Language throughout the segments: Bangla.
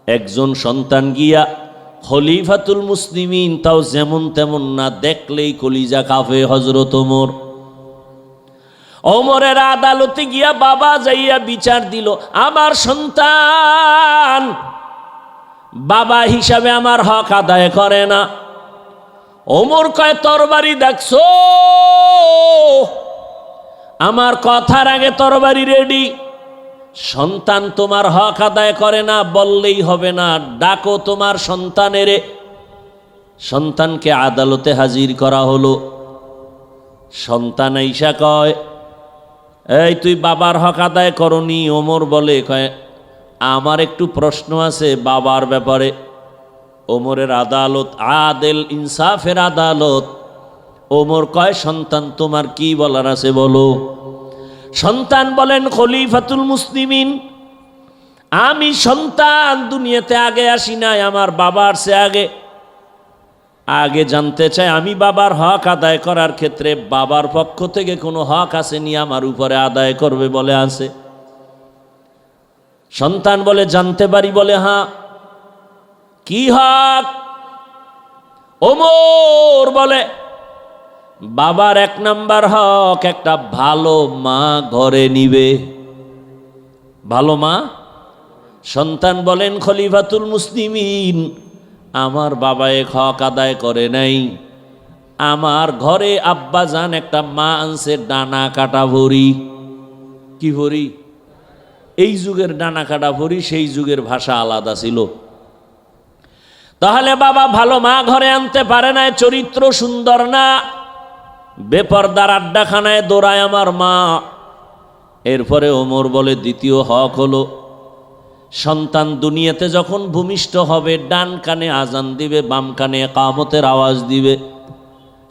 একজন সন্তান গিয়া খলিফাতুল মুসলিমিন, তাও যেমন তেমন না, দেখলেই কলিজা কাঁপে হযরত ওমর। ওমরের আদালতে গিয়া বাবা যাইয়া বিচার দিল, আমার সন্তান বাবা হিসাবে আমার হক আদায় করে না। ওমর কয়, তরবারি দেখছো? আমার কথার আগে তরবারি রেডি। সন্তান তোমার হক আদায় করে না বললেই হবে না, ডাকো তোমার সন্তানেরে। সন্তানকে আদালতে হাজির করা হলো। সন্তান আইসা কয়, এই তুই বাবার হক আদায় করনি? ওমর বলে, কয় আমার একটু প্রশ্ন আছে বাবার ব্যাপারে। ওমরের আদালত আদেল ইনসাফের আদালত। ওমর কয়, সন্তান তোমার কি বলার আছে বলো। সন্তান বলেন, খলিফাতুল মুসলিমিন, আমি সন্তান দুনিয়াতে আগে আসি নাই, আমার বাবার সে আগে জানতে চাই আমি বাবার হক আদায় করার ক্ষেত্রে বাবার পক্ষ থেকে কোনো হক আসেনি আমার উপরে আদায় করবে বলে আছে? সন্তান বলে, জানতে পারি? বলে, হ্যাঁ। কি হক? ওমর বলে, বাবার 1 নাম্বার হক একটা ভালো মা ঘরে নিবে। ভালো মা? সন্তান বলেন, খলিফাতুল মুসলিমিন, আমার বাবা এক হক আদায় করে নাই। আমার ঘরে আব্বাজান একটা মা আনছে ডানা কাটা ভরি। কি ভরি? এই যুগের ডানা কাটা ভরি, সেই যুগের ভাষা আলাদা ছিল। তাহলে বাবা ভালো মা ঘরে আনতে পারে না, চরিত্র সুন্দর না, বেপরদার আড্ডাখানায় দৌড়ায় আমার মা। এরপরে ওমর বলে, দ্বিতীয় হক হলো সন্তান দুনিয়াতে যখন ভূমিষ্ঠ হবে ডান কানে আজান দিবে, বাম কানে ইকামতের আওয়াজ দিবে।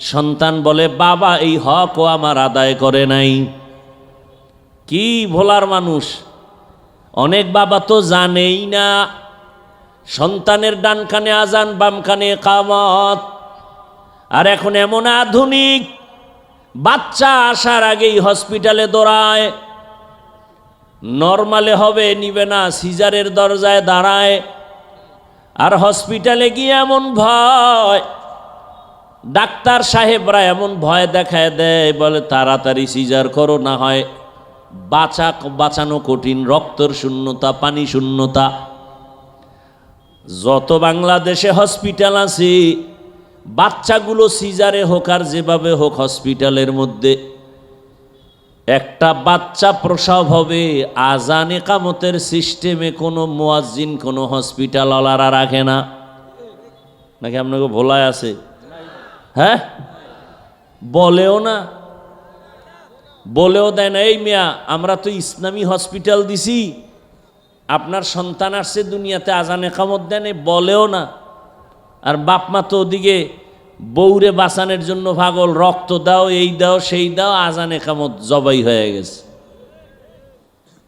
সন্তান বলে, বাবা এই হকও আমার আদায় করে নাই। কি ভোলার মানুষ! অনেক বাবা তো জানেই না সন্তানের ডান কানে আজান, বাম কানে ইকামত। আর এখন এমন আধুনিক, বাচ্চা আসার আগেই হসপিটালে দৌড়ায়। নরমালে হবে নিবে না, সিজারের দরজায় দাঁড়ায়। আর হসপিটালে গিয়ে এমন ভয়, ডাক্তার সাহেবরা এমন ভয় দেখায় দেয়, বলে তাড়াতাড়ি সিজার করো, না হয় বাঁচানো কঠিন, রক্তর শূন্যতা, পানি শূন্যতা। যত বাংলাদেশে হসপিটাল আছে, বাচ্চাগুলো সিজারে হোক আর যেভাবে হোক, হসপিটালের মধ্যে একটা বাচ্চা প্রসব হবে, আজান ইকামতের সিস্টেমে কোনো মুয়াজ্জিন, কোনো হসপিটালওয়ালারা রাখে না। নাকি আপনাকে ভোলায় আছে? হ্যাঁ, বলেও না, বলেও দেয় না। এই মিয়া, আমরা তো ইসলামী হসপিটাল দিছি, আপনার সন্তান আসছে দুনিয়াতে, আজান ইকামত দেন, বলেও না। আর বাপ মা তো ওদিকে বউরে বাঁচানোর জন্য পাগল, রক্ত দাও, এই দাও, সেই দাও, আজান ইকামত জবাই হয়ে গেছে।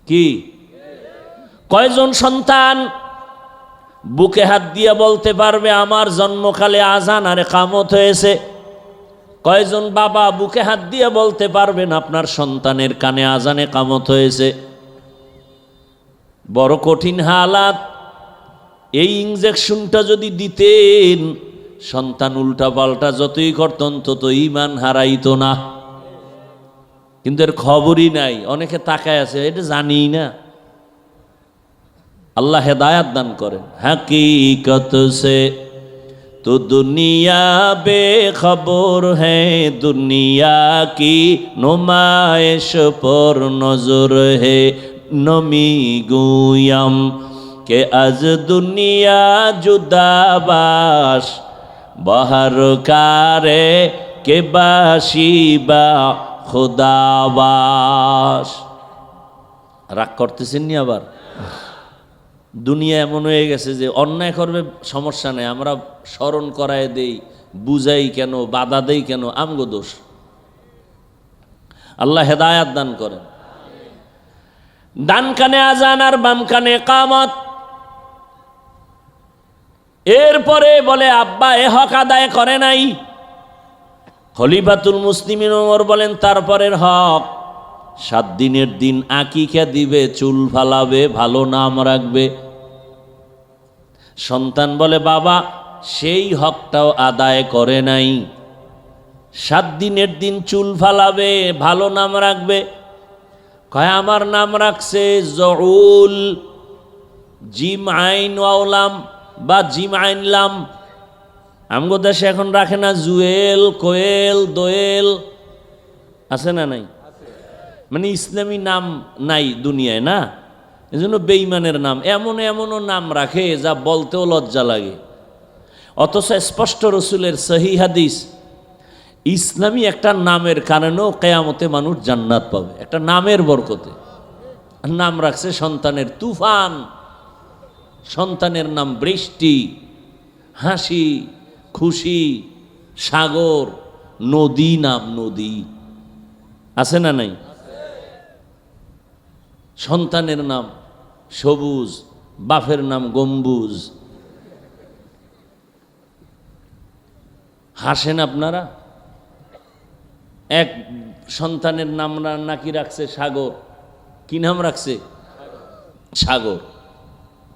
কি কয়জন সন্তান বুকে হাত দিয়ে বলতে পারবে আমার জন্মকালে আজান আর ইকামত হয়েছে? কয়জন বাবা বুকে হাত দিয়ে বলতে পারবেন আপনার সন্তানের কানে আজান ইকামত হয়েছে? বড় কঠিন হালাত। এই ইনজেকশনটা যদি দিতেন, সন্তান উল্টা পাল্টা যতই করত অন্তত ঈমান হারাইতো না। কিন্তু এর খবরই নাই, অনেকে তাকায় আছে, এটা জানি না। আল্লাহ হেদায়াত দান করেন। হकीकत से तो दुनिया बेखबर है, दुनिया की नुमाइश पर नजर है, नमी गुयम के आज दुनिया जुदाबाश बाहर कारे के बाशिबा खुदाबाश। রাগ করতেছেন নি? আবার দুনিয়া এমন হয়ে গেছে যে অন্যায় করবে সমস্যা নেই, আমরা স্মরণ করায় দেই, বুঝাই কেন, বাধা দেই কেন, আমগো দোষ। আল্লাহ হেদায়াত দান করেন। ডান কানে আজান আর বাম কানে ইকামত। এরপরে বলে, আব্বা এ হক আদায় করে নাই। খলিফাতুল মুসলিমিন ওমর বলেন, তারপরের হক 7 দিনের দিন আকিকা দিবে, চুল ফালাবে, ভালো নাম রাখবে। সন্তান বলে বাবা সেই হকটাও আদায় করে নাই। 7 দিনের দিন চুল ফালাবে, ভালো নাম রাখবে। কয় আমার নাম রাখছে জউল, জিম আইন ওয়াওলাম বা জিম আইন লাম। আমগো দেশে এখন রাখে না জুয়েল, কোয়েল, দোয়েল, আছে না নাই? মানে ইসলামী নাম নাই দুনিয়ায় না, এজন্য বেঈমানের নাম এমনও নাম রাখে যা বলতেও লজ্জা লাগে। অথচ স্পষ্ট রসুলের সহিহ হাদিস, ইসলামী একটা নামের কারণেও কিয়ামতে মানুষ জান্নাত পাবে, একটা নামের বরকতে। নাম রাখছে সন্তানের তুফান, সন্তানের নাম বৃষ্টি, হাসি, খুশি, সাগর, নদী, নাম নদী, আছে না নাই? সন্তানের নাম সবুজ, বাপের নাম গম্বুজ। হাসেন আপনারা? এক সন্তানের নাম নাকি রাখছে সাগর। কি নাম রাখছে? সাগর।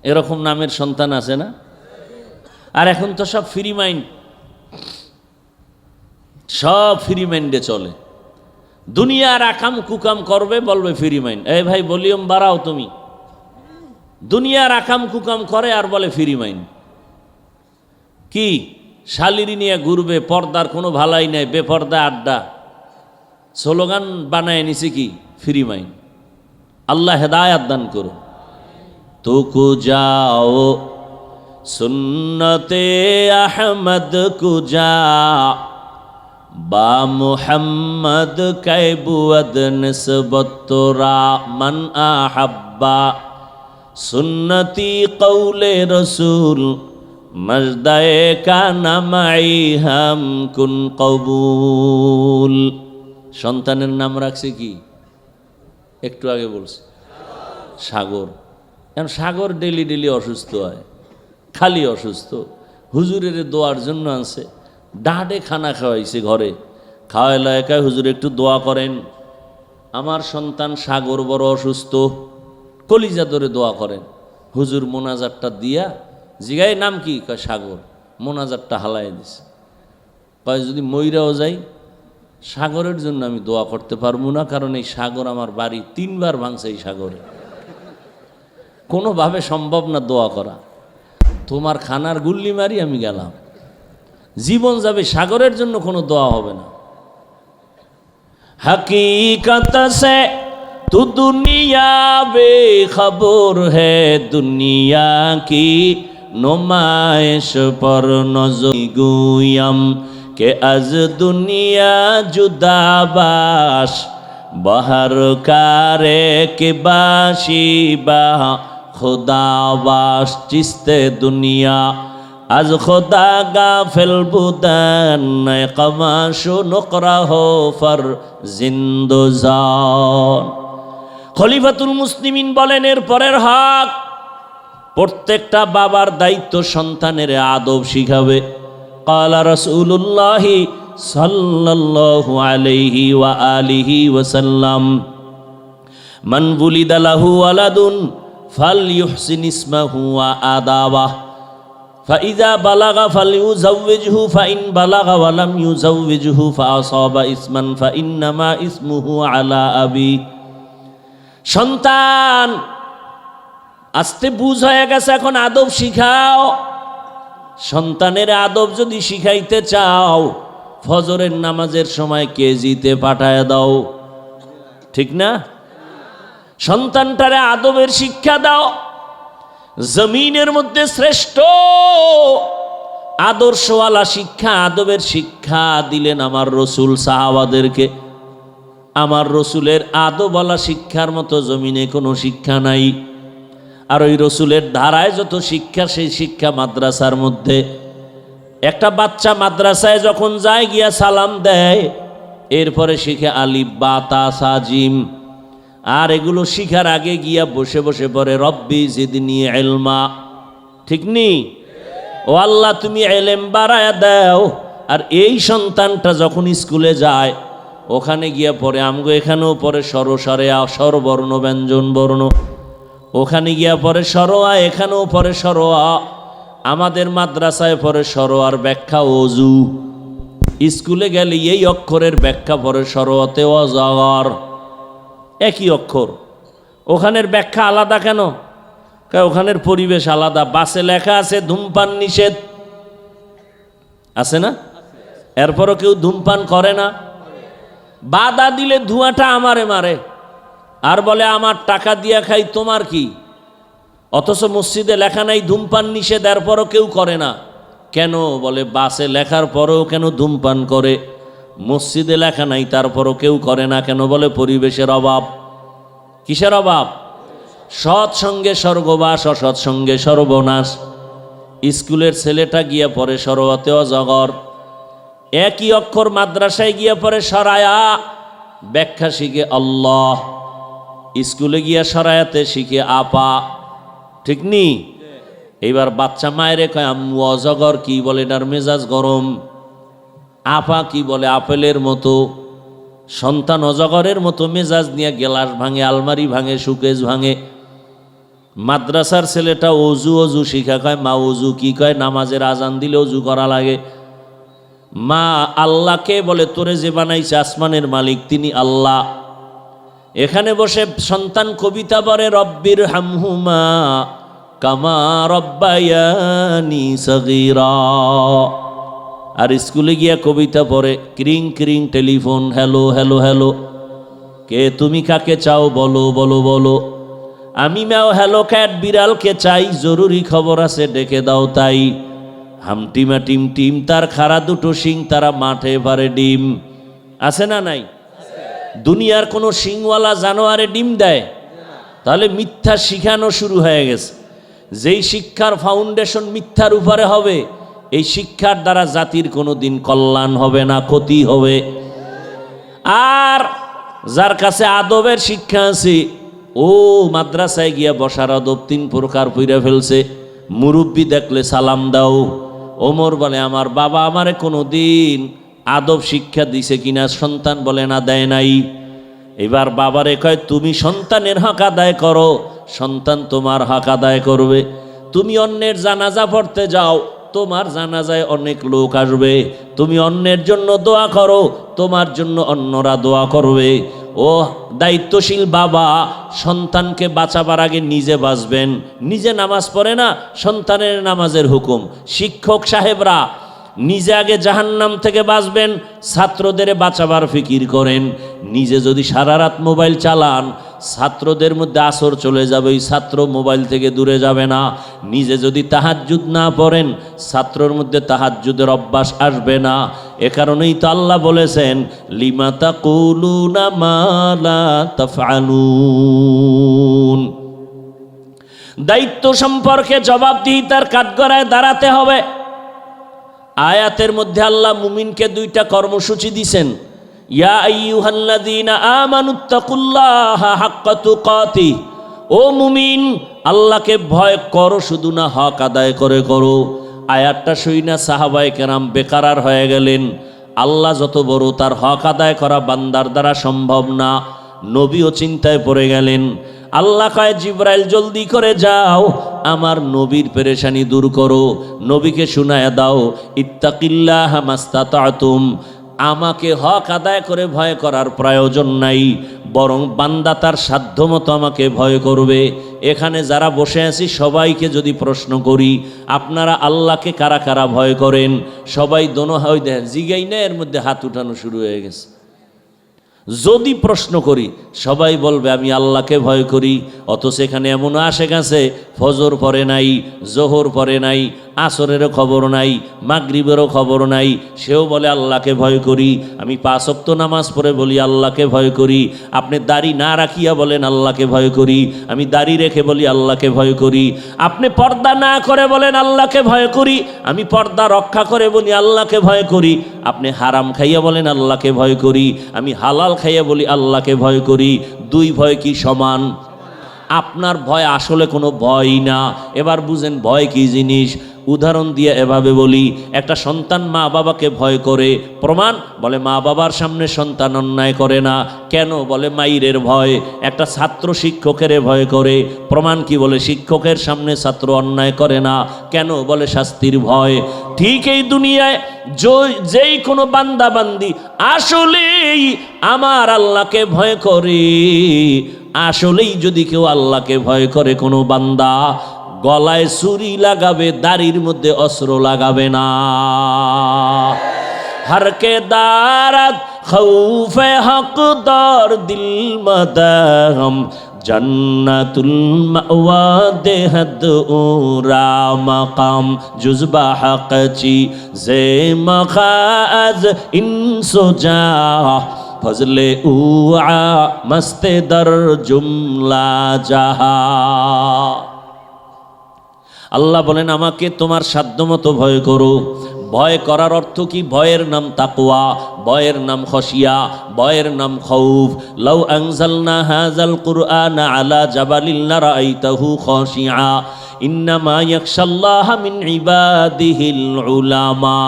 এরকম নামের সন্তান আছে না? আর এখন তো সব ফ্রি মাইন্ড, সব ফ্রি মাইন্ডে চলে। দুনিয়ার আকাম কুকাম করবে, বলবে ফ্রি মাইন্ড। এই ভাই ভলিউম বাড়াও তুমি। দুনিয়ার আকাম কুকাম করে আর বলে ফ্রি মাইন্ড। কি শালিরি নিয়ে ঘুরবে, পর্দার কোনো ভালাই নাই, বেপর্দা আড্ডা, স্লোগান বানায় নিছে কি ফ্রি মাইন্ড। আল্লাহ হেদায়াত দান করো। তুকু যাও সুন্নতে আহমদ কুজা বা মুহাম্মদ কাইবুয়াদ নিসবতরা মান আহাব্বা সুন্নতি কৌলে রসুল মজদায়ে কানা মাই হাম কুন কবুল। সন্তানের নাম রাখছে কি? একটু আগে বলছি সাগর। এখন সাগর ডেলি ডেলি অসুস্থ হয়, খালি অসুস্থ। হুজুরের দোয়ার জন্য আনছে, ডাঁটে খানা খাওয়াইছে ঘরে, খাওয়াইলা একাই হুজুর একটু দোয়া করেন, আমার সন্তান সাগর বড় অসুস্থ, কলিজা ধরে দোয়া করেন। হুজুর মোনাজারটা দিয়া জিগায় নাম কি? কয় সাগর। মোনাজারটা হালাই দিছে। কয় যদি মইরাও যাই সাগরের জন্য আমি দোয়া করতে পারবো না, কারণ এই সাগর আমার বাড়ি 3 বার ভাঙছে। এই সাগরে কোনোভাবে সম্ভব না দোয়া করা। তোমার খানার গুল্লি মারি আমি গেলাম, জীবন যাবে, সাগরের জন্য কোনো দোয়া হবে না। हकीकत से तू दुनिया बेखबर है, दुनिया की नुमाइश पर नजर गुयम के अज दुनिया जुदाबाश बहर कारे के बाशी बा खुदाबाश चिस्ते दुनिया আজ খোদা গাফেল বুদান কমাশু নকরাহ ফর জিন্দুজান। খলিফাতুল মুসলিমিন বলেন এর পরের হক, প্রত্যেকটা বাবার দায়িত্ব সন্তানের আদব শিখাবে। ক্বালা রাসূলুল্লাহ সাল্লাল্লাহু আলাইহি ওয়া আলিহি ওয়াসাল্লাম মান বুলিদা লাহু ওয়ালাদুন ফালইউহসিন ইসমাহু ওয়া আদাবাহ فإذا بلغ فليزوجه فإن بلغ ولم يزوجه فأصاب اسما فإنما اسمه على أبيه। সন্তান আস্তে বুঝ হয়ে গেছে, এখন আদব শিখাও। সন্তানের আদব যদি শিখাইতে চাও, ফজরের নামাজের সময় কেজিতে পাঠায় দাও, ঠিক না? সন্তানটারে আদবের শিক্ষা দাও। জমিনের মধ্যে শ্রেষ্ঠ আদর্শওয়ালা শিক্ষা, আদবের শিক্ষা দিলেন আমার রসুল সাহাবাদেরকে। আমার রসুলের আদবওয়ালা শিক্ষার মতো জমিনে কোনো শিক্ষা নাই। আর ওই রসুলের ধারায় যত শিক্ষা, সেই শিক্ষা মাদ্রাসার মধ্যে। একটা বাচ্চা মাদ্রাসায় যখন যায় গিয়া সালাম দেয়, এরপরে শিখে আলিফ বা তা সা জিম। আর এগুলো শিখার আগে গিয়া বসে বসে পড়ে রব্বি জিদনি ইলমা, ঠিক নি? ও আল্লাহ তুমি ইলম বাড়ায়া দাও। আর এই সন্তানটা যখন স্কুলে যায়, ওখানে গিয়া পড়ে আমগো এখানেও পড়ে স্বরসারে স্বরবর্ণ ব্যঞ্জন বর্ণ, ওখানে গিয়া পড়ে সরোয়া, এখানেও পড়ে সরোয়া। আমাদের মাদ্রাসায় পড়ে সরোয়ার ব্যাখ্যা অজু, স্কুলে গেলে এই অক্ষরের ব্যাখ্যা পড়ে সরোয়াতে অজগর, একই অক্ষর। ওখানের ব্যাখ্যা আলাদা কেন? ওখানের পরিবেশ আলাদা। বাসে লেখা আছে ধূমপান নিষেধ, আছে না? এরপরও কেউ ধূমপান করে না। বাধা দিলে ধোঁয়াটা আমারে মারে আর বলে আমার টাকা দিয়া খাই, তোমার কি? অথচ মসজিদে লেখা নাই ধূমপান নিষেধ, এরপরও কেউ করে না কেন? বলে বাসে লেখার পরেও কেন ধূমপান করে? মসজিদে লেখা নাই তারপরও কেউ করে না কেন? বলে পরিবেশের অভাব। কিসের অভাব? সৎসঙ্গে স্বর্গবাস, অসৎসঙ্গে সর্বনাশ। স্কুলের ছেলেটা গিয়ে পড়ে সরোয়াতে অজগর, একই অক্ষর মাদ্রাসায় গিয়ে পড়ে সরায়া, ব্যাখ্যা শিখে আল্লাহ, স্কুলে গিয়া সরায়াতে শিখে আপা, ঠিক নি? এইবার বাচ্চা মায়েরে কয় আম্মু অজগর কি বলে, এটার মেজাজ গরম। আপা কি বলে, আপেলের মতো। সন্তান অজগরের মতো মেজাজ নিয়ে গেলাস ভাঙে, আলমারি ভাঙে, সুকেজ ভাঙে। মাদ্রাসার ছেলেটা অজু অজু শিখা, কয় মা অজু কি? কয় নামাজের আজান দিলে অজু করা লাগে। মা আল্লাহকে বলে তোরে যে বানাইছে আসমানের মালিক তিনি আল্লাহ। এখানে বসে সন্তান কবিতা পড়ে রব্বির হামহুমা কামা রব্বায়ানি সগীরা, আর স্কুলে গিয়া কবিতা পড়ে ক্রিং ক্রিং টেলিফোন, হ্যালো হ্যালো হ্যালো, কে তুমি কাকে চাও বলো বলো বলো, আমি ম্যাও হ্যালো ক্যাট বিড়ালকে চাই, জরুরি খবর আছে ডেকে দাও তাই, হামটিমা টিম টিম তার খাড়া দুটো শিং, তারা মাঠে পারে ডিম। আছে না নাই? দুনিয়ার কোনো শিংওয়ালা জানোয়ারে ডিম দেয়? তাহলে মিথ্যা শিখানো শুরু হয়ে গেছে। যেই শিক্ষার ফাউন্ডেশন মিথ্যার উপরে হবে, এই শিক্ষার দ্বারা জাতির কোনো দিন কল্যাণ হবে না, ক্ষতি হবে। আর যার কাছে আদবের শিক্ষা আছে, ও মাদ্রাসায় গিয়া বসার আদব 3 প্রকার পইরা ফেলছে। মুরব্বী দেখলে সালাম দাও। ওমর বলে আমার বাবা আমারে কোনো দিন আদব শিক্ষা দিছে কিনা? সন্তান বলে না, দেয় নাই। এবার বাবারে কয় তুমি সন্তানের হক আদায় করো, সন্তান তোমার হক আদায় করবে। তুমি অন্যের জানাজা পড়তে যাও, তোমার জানাজায় অনেক লোক আসবে। তুমি অন্যের জন্য দোয়া করো, তোমার জন্য অন্যরা দোয়া করবে। ও দায়িত্বশীল বাবা সন্তানকে বাঁচাবার আগে নিজে বাঁচবেন। নিজে নামাজ পড়ে না, সন্তানের নামাজের হুকুম। শিক্ষক সাহেবরা নিজে আগে জাহান্নাম থেকে বাঁচবেন, ছাত্রদের বাঁচাবার ফিকির করেন। নিজে যদি সারা রাত মোবাইল চালান, ছাত্রদের মধ্যে আসর চলে যাবে, ওই ছাত্র মোবাইল থেকে দূরে যাবে না। নিজে যদি তাহাজ্জুদ না পড়েন, ছাত্রর মধ্যে তাহাজ্জুদের অভ্যাস আসবে না। এ কারণেই তো আল্লাহ বলেছেন লিমা তাকুলুনা মা লা তাফআলুন। দায়িত্ব সম্পর্কে জবাবদিহিতার কাঠগড়ায় দাঁড়াতে হবে। আয়াতের মধ্যে আল্লাহ মুমিনকে 2টা কর্মসূচি দিছেন। ইয়া আইয়ুহাল্লাযীনা আমানুত্তাকুল্লাহা হাক্কা তুকাতিহ, ও মুমিন আল্লাহকে ভয় করো, শুধু না হক আদায় করে করো। আয়াতটা শুইনা সাহাবায়ে কেরাম বেকারার হয়ে গেলেন। আল্লাহ যত বড়, তার হক আদায় করা বান্দার দ্বারা সম্ভব না। নবীও চিন্তায় পড়ে গেলেন। আল্লাহ কয় জিবরাইল জলদি করে যাও, আমার নবীর পেরেশানি দূর করো। নবীকে শুনায়া দাও ইত্তাকিল্লাহা মাস্তাতাতুম, আমাকে হক আদায় করে ভয় করার প্রয়োজন নাই, বরং বান্দা তার সাধ্যমতো আমাকে ভয় করবে। এখানে যারা বসে আছি সবাইকে যদি প্রশ্ন করি, আপনারা আল্লাহকে কারা কারা ভয় করেন? সবাই দোনো হয় দেখেন, জিগাই না, এর মধ্যে হাত উঠানো শুরু হয়ে গেছে। যদি প্রশ্ন করি সবাই বলবে আমি আল্লাহকে ভয় করি। অথচ এখানে এমন আশেক আছে ফজর পড়ে নাই, জোহর পড়ে নাই, আসরেরও খবর নাই, মাগরিবেরও খবর নাই, সেও বলে আল্লাহকে ভয় করি। আমি 5 ওয়াক্ত নামাজ পড়ে বলি আল্লাহকে ভয় করি। আপনি দাড়ি না রাখিয়া বলেন আল্লাহকে ভয় করি। আমি দাড়ি রেখে বলি আল্লাহকে ভয় করি। আপনি পর্দা না করে বলেন আল্লাহকে ভয় করি। আমি পর্দা রক্ষা করে বলি আল্লাহকে ভয় করি। আপনি হারাম খাইয়া বলেন আল্লাহকে ভয় করি। আমি হালাল খাইয়া বলি আল্লাহকে ভয় করি। 2 ভয় কি সমান? আপনার ভয় আসলে কোনো ভয় না। এবার বুঝেন ভয় কি জিনিস। উদাহরণ দিয়ে এভাবে বলি, একটা সন্তান মা বাবাকে ভয় করে, প্রমাণ বলে মা বাবার সামনে সন্তান অন্যায় করে না, কেন বলে মাইরের ভয়। একটা ছাত্র শিক্ষকের ভয় করে, প্রমাণ কি বলে শিক্ষকের সামনে ছাত্র অন্যায় করে না, কেন বলে শাস্তির ভয়। ঠিক এই দুনিয়ায় যেই কোনো বান্দা বান্দি আসলেই আমার আল্লাহকে ভয় করে, আসলেই যদি কেউ আল্লাহকে ভয় করে কোনো বান্দা, গলায় ছুরি লাগাবে, দাড়ির মধ্যে অস্ত্র লাগাবে না। हर के दारत खौफ हक दर दिल मदहम जन्नतुल मअवा देहद उरा मकाम जुज़बा हक़ची ज़े मखाज़ इंसो जा फजले उआ मस्ते दर जुमला जहा। আল্লাহ বলেন আমাকে তোমার সাধ্যমতো ভয় করো। ভয় করার অর্থ কি? ভয়ের নাম তাকওয়া, ভয়ের নাম খশিয়া, ভয়ের নাম খৌফ। লাউ আনজালনা হাযাল কুরআনা আলা জাবালিন লারাআইতাহু খাশিআ ইন্নামা ইয়াখশাল্লাহা মিন ইবাদিহিল উলামা।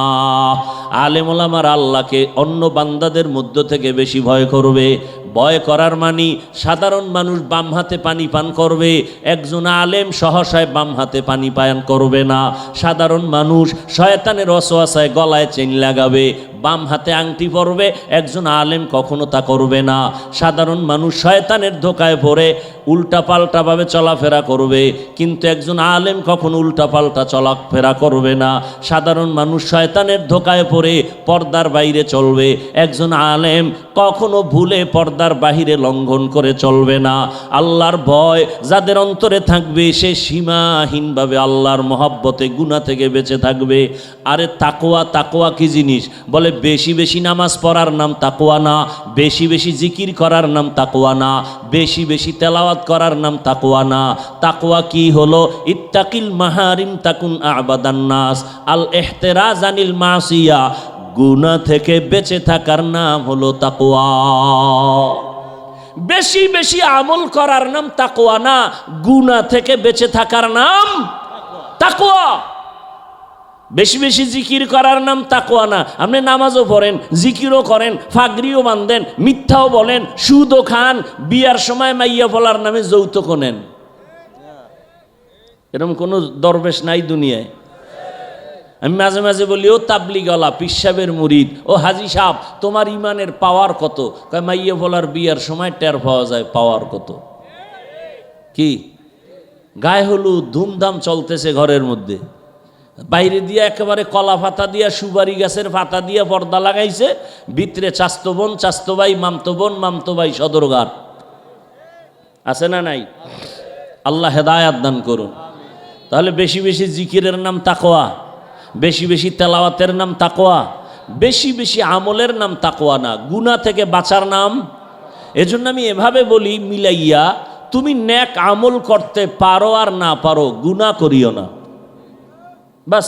আলেম ওলামার আল্লাহকে অন্য বান্দাদের মধ্য থেকে বেশি ভয় করবে। ভয় করার মানি সাধারণ মানুষ বাম হাতে পানি পান করবে, একজন আলেম সহসায় বাম হাতে পানি পান করবে না। সাধারণ মানুষ শয়তানের ওয়াসওয়াসায় গলায় চেইন লাগাবে, বাম হাতে আংটি পরবে, একজন আলেম কখনো তা করবে না। সাধারণ মানুষ শয়তানের ধোকায় পড়ে উল্টাপাল্টাভাবে চলাফেরা করবে, কিন্তু একজন আলেম কখনো উল্টাপাল্টা চলাফেরা করবে না। সাধারণ মানুষ শয়তানের ধোকায় পড়ে পর্দার বাইরে চলবে, একজন আলেম কখনো ভুলে পর্দার বাহিরে লঙ্ঘন করে চলবে না। আল্লাহর ভয় যাদের অন্তরে থাকবে সে সীমাহীনভাবে আল্লাহর মহব্বতে গুনাহ থেকে বেঁচে থাকবে। আরে তাকওয়া, তাকওয়া কি জিনিস? বলে বেশি বেশি নামাজ পড়ার নাম তাকওয়া না, বেশি বেশি জিকির করার নাম তাকওয়া না, বেশি বেশি তেলাওয়াত করার নাম তাকওয়া না। তাকওয়া কি হলো? ইত্তাকিল মাহারিম তাকুন আবাদান নাস, আল ইহতিরাজ আনিল মাসিয়া, গুনাহ থেকে বেঁচে থাকার নাম হলো তাকওয়া। বেশি বেশি আমল করার নাম তাকওয়া না, গুনাহ থেকে বেঁচে থাকার নাম তাকওয়া। বেশি বেশি জিকির করার নাম তাকওয়া না। আপনি নামাজও পড়েন, জিকিরও করেন, ফাগরিও বাঁধেন, মিথ্যাও বলেন, সুদও খান, বিয়ার সময় মাইয়া বলার নামে যৌতুকও নেন। এরকম কোনো দরবেশ নাই দুনিয়ায়। আমি মাঝে মাঝে বলি, ও তাবলিগওয়ালা, পীর সাহেবের মুরিদ, ও হাজি সাহেব, তোমার ইমানের পাওয়ার কত? কয় মাইয়া বলার বিয়ার সময় টের পাওয়া যায় পাওয়ার কত। কি গায়ে হলুদ ধুমধাম চলতেছে ঘরের মধ্যে, বাইরে দিয়ে একেবারে কলা পাতা দিয়া সুপারি গাছের পাতা দিয়া পর্দা লাগাইছে, ভিতরে চাস্তো বোন চাস্তো ভাই, মামতো বোন মামতো ভাই, সদরঘাট আছে না নাই? আল্লাহ হেদায়াত দান করুন। তাহলে বেশি বেশি জিকিরের নাম তাকওয়া, বেশি বেশি তেলাওয়াতের নাম তাকওয়া, বেশি বেশি আমলের নাম তাকওয়া না, গুনাহ থেকে বাঁচার নাম। এজন্য আমি এভাবে বলি মিলাইয়া, তুমি নেক আমল করতে পারো আর না পারো, গুনাহ করিও না। বাস,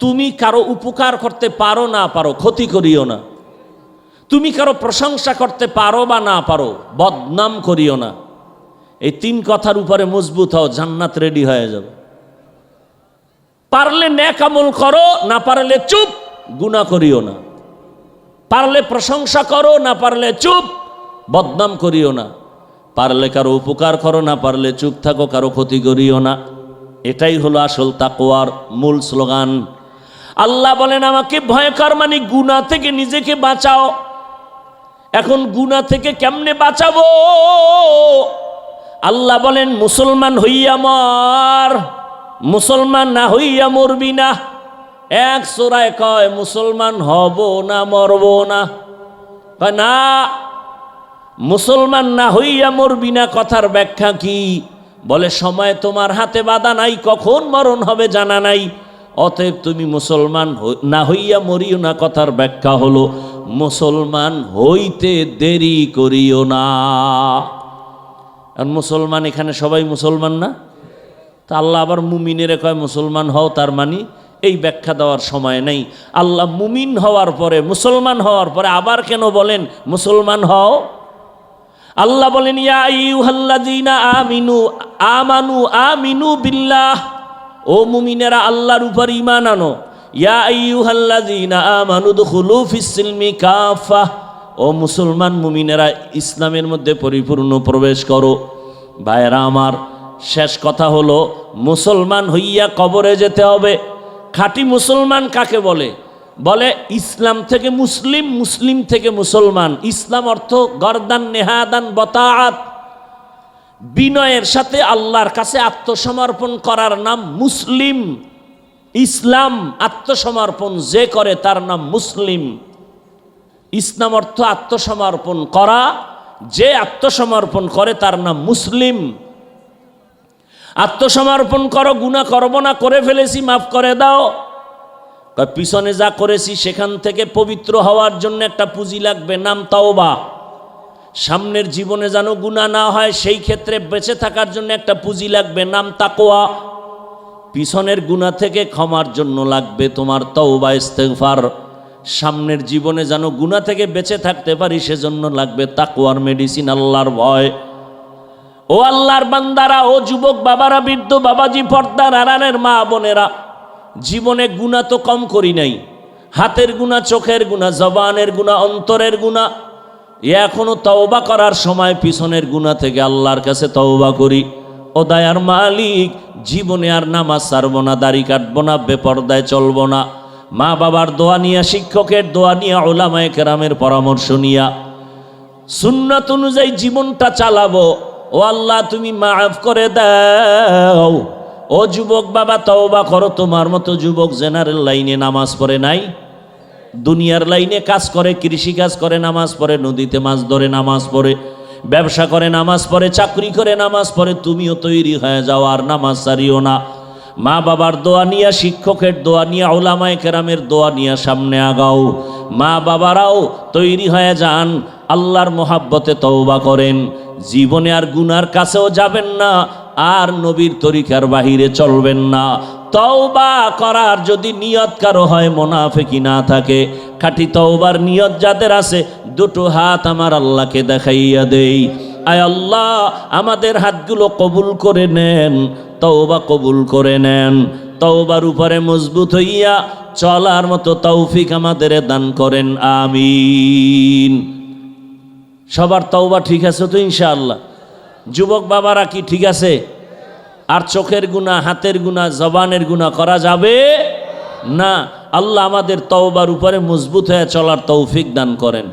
তুমি কারো উপকার করতে পারো না পারো, ক্ষতি করিও না। তুমি কারো প্রশংসা করতে পারো বা না পারো, বদনাম করিও না। এই তিন কথার উপরে মজবুত হও, জান্নাত রেডি হয়ে যাবে। পারলে নেক আমল করো, না পারলে চুপ, গুনাহ করিও না। পারলে প্রশংসা করো, না পারলে চুপ, বদনাম করিও না। পারলে কারো উপকার করো, না পারলে চুপ থাকো, কারো ক্ষতি করিও না। এটাই হলো আসল তাকওয়ার মূল স্লোগান। আল্লাহ বলেন আমাকে ভয় কর, মানে গুনাহ থেকে নিজেকে বাঁচাও। এখন গুনাহ থেকে কেমনে বাঁচাবো? আল্লাহ বলেন মুসলমান হইয়া মর, মুসলমান না হইয়া মরবি না। এক সূরায় কয় মুসলমান হব না মরব না, কয় না মুসলমান না হইয়া মরবি না। কথার ব্যাখ্যা কি? বলে সময় তোমার হাতে বাঁধা নাই, কখন মরণ হবে জানা নাই, অতএব তুমি মুসলমান না হইয়া মরিও না। কথার ব্যাখ্যা হলো মুসলমান হইতে দেরি করিও না। আর মুসলমান এখানে সবাই মুসলমান না, তা আল্লাহ আবার মুমিনেরে কয় মুসলমান হও, তার মানে এই ব্যাখ্যা দেওয়ার সময় নেই। আল্লাহ মুমিন হওয়ার পরে, মুসলমান হওয়ার পরে আবার কেন বলেন মুসলমান হও? আল্লাহ বলেন ইয়া আইয়ুহাল্লাযীনা আমানু বিল্লাহ ও মুমিনেরা আল্লাহর উপর ঈমান আনো। ইয়া আইয়ুহাল্লাযীনা আমানু দুখুলু ফিস-সিলমি কাফা, ও মুসলমান মুমিনেরা ইসলামের মধ্যে পরিপূর্ণ প্রবেশ করো। ভাইয়েরা আমার, শেষ কথা হলো মুসলমান হইয়া কবরে যেতে হবে। খাঁটি মুসলমান কাকে বলে? বলে ইসলাম থেকে মুসলিম, মুসলিম থেকে মুসলমান। ইসলাম অর্থ গরদান নেহাদান বতাআত, বিনয়ের সাথে আল্লাহর কাছে আত্মসমর্পণ করার নাম মুসলিম। ইসলাম আত্মসমর্পণ যে করে তার নাম মুসলিম। ইসলাম অর্থ আত্মসমর্পণ করা, যে আত্মসমর্পণ করে তার নাম মুসলিম। আত্মসমর্পণ করো, গুনাহ করব না, করে ফেলেছি মাফ করে দাও। পিছনে যা করেছি সেখান থেকে পবিত্র হওয়ার জন্য একটা পুঁজি লাগবে, নাম তাওবা। সামনের জীবনে যেন গুনাহ না হয় সেই ক্ষেত্রে বেঁচে থাকার জন্য একটা পুঁজি লাগবে, নাম তাকওয়া। পিছনের গুনাহ থেকে ক্ষমার জন্য লাগবে তোমার তাওবা ইস্তেগফার। সামনের জীবনে যেন গুনাহ থেকে বেঁচে থাকতে পারি সেজন্য লাগবে তাকওয়ার মেডিসিন, আল্লাহর ভয়। ও আল্লাহর বান্দারা, ও যুবক বাবারা, বৃদ্ধ বাবাজি, পর্দার আড়ালের মা বোনেরা, জীবনে গুনাহ তো কম করি নাই। হাতের গুনাহ, চোখের গুনাহ, জবানের গুনাহ, অন্তরের গুনাহ। এখনো তওবা করার সময় পিছনের গুনাহ থেকে আল্লাহর কাছে তওবা করি। ও দয়ার মালিক, জীবনে আর নামাজ ছাড়বো না, দাড়ি কাটবো না, বেপরদায় চলবো না। মা বাবার দোয়া নিয়া, শিক্ষকের দোয়া নিয়া, উলামায়ে কেরামের পরামর্শ নিয়া সুন্নাত অনুযায়ী জীবনটা চালাবো। ও আল্লাহ, তুমি মাফ করে দাও। ও যুবক বাবা, তওবা করো। তোমার মতো যুবক জেনারেল লাইনে নামাজ পড়ে নাই, দুনিয়ার লাইনে কাজ করে, কৃষি কাজ করে নামাজ পড়ে, নদীতে মাছ ধরে নামাজ পড়ে, ব্যবসা করে নামাজ পড়ে, চাকরি করে নামাজ পড়ে। তুমিও তৈরি হয়ে যাও, আর নামাজ ছাড়িও না। মা বাবার দোয়া নিয়া, শিক্ষকের দোয়া নিয়া, উলামায়ে কেরামের দোয়া নিয়া সামনে আগাও। মা বাবারাও তৈরি হয়ে যান, আল্লাহর মোহাব্বতে তওবা করেন। জীবনে আর গুনার কাছেও যাবেন না, আর নবীর তরিকার বাহিরে চলবেন না। তওবা করার যদি নিয়ত কারো হয়, মুনাফিকি না থাকে, খাঁটি তওবার নিয়ত যাদের আছে, দুটো হাত আমার আল্লাহকে দেখাইয়া দেই। আয় আল্লাহ, আমাদের হাতগুলো কবুল করে নেন, তওবা কবুল করে নেন। তওবার উপরে মজবুত হইয়া চলার মতো তৌফিক আমাদের দান করেন, আমিন। সবার তওবা ঠিক আছে তো ইনশাআল্লাহ? যুবক বাবারা কি ঠিক আছে? আর চোখের গুনাহ, হাতের গুনাহ, জবানের গুনাহ করা যাবে না। আল্লাহ আমাদের তওবার উপরে মজবুত হয়ে চলার তৌফিক দান করেন।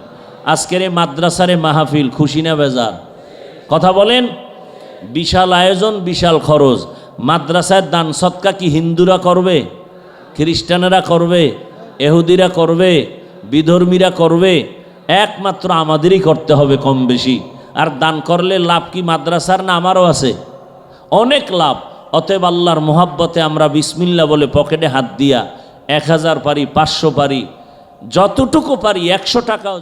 আজকের এই মাদ্রাসারে মাহফিল, খুশি না বেজার? কথা বলেন। বিশাল আয়োজন, বিশাল খরচ। মাদ্রাসায় দান সৎকা কি হিন্দুরা করবে, খ্রিস্টানেরা করবে, এহুদিরা করবে, বিধর্মীরা করবে? একমাত্র আমাদেরই করতে হবে কম বেশি। আর দান করলে লাভ কি মাদ্রাসার না আমারও আছে? অনেক লাভ। অতএব আল্লাহর মোহাব্বতে আমরা বিসমিল্লাহ বলে পকেটে হাত দিয়া 1000 পারি, 500 পারি, যতটুকু পারি, 100 টাকাও